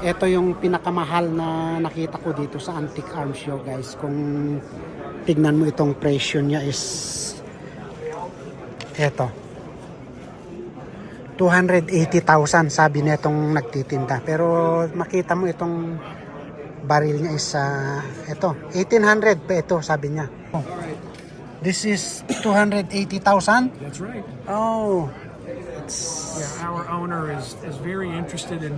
Ito yung pinakamahal na nakita ko dito sa Antique Arms Show, guys. Kung tignan mo itong presyo niya is ito. 280,000 sabi nitong nagtitinda. Pero makita mo itong baril niya is ito, 1800 pa ito sabi niya. Oh. This is 280,000? That's right. Oh. Yeah, our owner is very interested in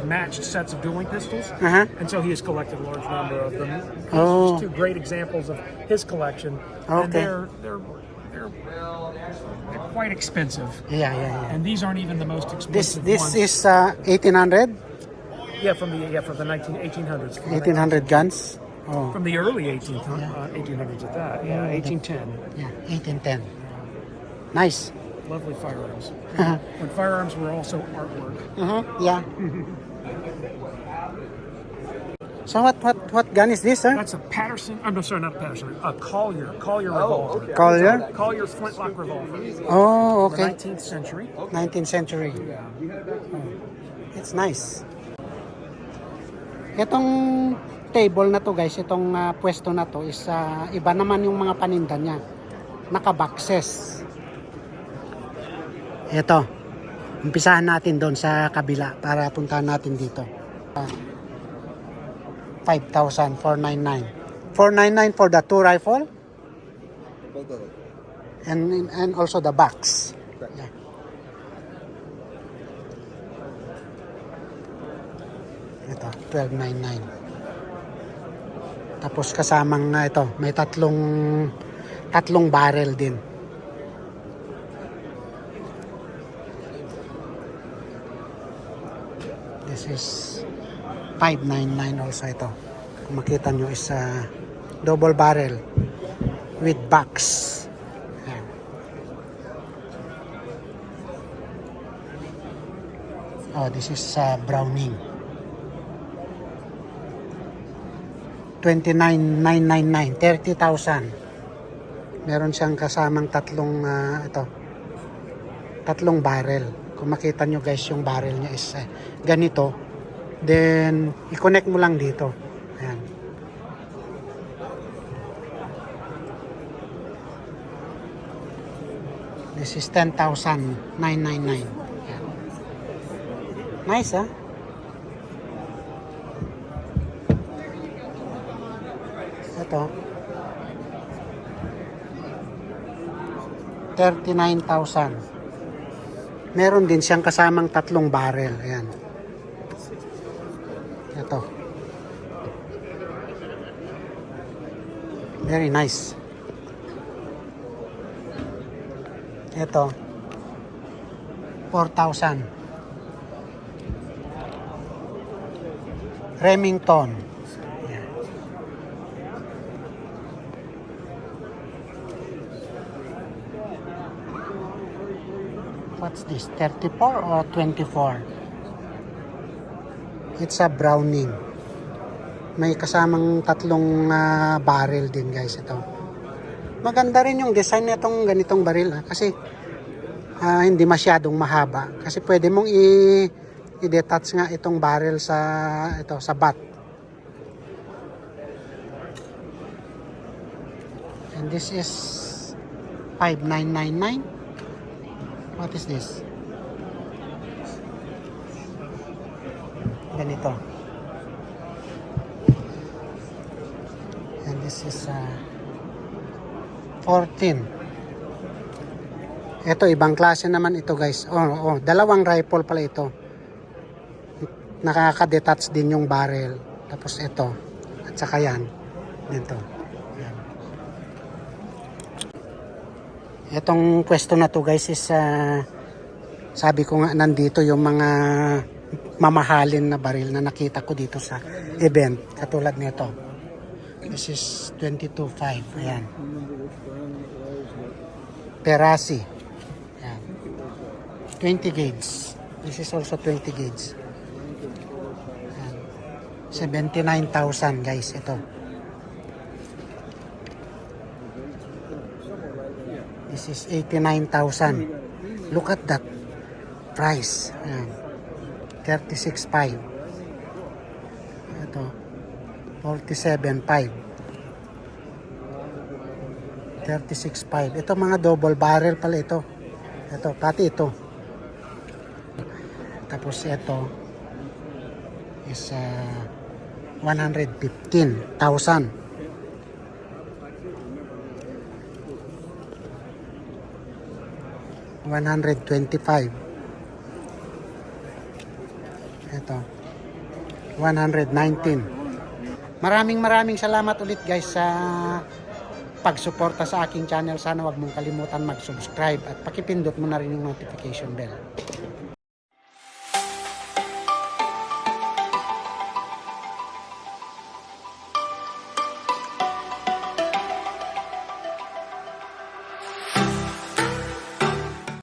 matched sets of dueling pistols, and so he has collected a large number of them. Oh. There's two great examples of his collection, and Okay. they're quite expensive. Yeah. And these aren't even the most expensive This ones. is 1800? Yeah, from the 1800s. From the 1800 guns? Oh. From the early 1800s at that. Yeah, 1810. Yeah, 1810. Nice. Lovely firearms. When firearms were also artwork. Yeah. So what gun is this, sir? That's a Patterson. I'm sorry, not a Patterson. A Collier revolver. Collier? Collier flintlock revolver. Oh, The okay. 19th century. 19th century. It's nice. Itong table na to, guys, itong pwesto na to is iba naman yung mga paninda niya. Naka-boxes. Ito. Umpisahan natin doon sa kabila para puntahan natin dito. 5,000, 499. 499 for the 2 rifle? And also the box. Yeah. Ito, 1299. Tapos kasamang ito, may tatlong barrel din. This is 599 also ito. Kung makita nyo is double barrel with box. Ayan. Oh, this is Browning. 29,999, 30,000. Meron siyang kasamang tatlong barrel. Kung makita nyo, guys, yung barrel niya is ganito. Then i-connect mo lang dito. Ayan. This is 10,999. Ayan. Nice, ah. Ito 39,000. Meron din siyang kasamang tatlong barrel. Ayan. Ito. Very nice. Ito 4,000. Remington. Ayan. What's this? 34 or 24? It's a Browning. May kasamang tatlong barrel din, guys, ito. Maganda rin yung design nitong ganitong baril, kasi hindi masyadong mahaba. Kasi pwede mong i-detach nga itong barrel sa bat. And this is 5,999. What is this? Ganito. And this is 14. Ito, ibang klase naman ito, guys. Dalawang rifle pala ito. Nakaka-detach din yung barrel. Tapos ito. At saka yan. Dito. Yan. Itong pwesto na to, guys, is sabi ko nga, nandito yung mga mamahalin na baril na nakita ko dito sa event. Katulad nito. This is 22.5. Ayan. Perasi. Ayan. 20 gauge. This is also 20 gauge. Ayan. 79,000, guys, ito. This is 89,000. Look at that price. Ayan. 36.5. 47.5. 36.5. Ito mga double barrel pala ito. Ito, pati ito. Tapos ito is 115,000. $125. Ito 119. Maraming salamat ulit guys sa pagsuporta sa aking channel. Sana wag mong kalimutan mag-subscribe at pakipindot mo na rin yung notification bell.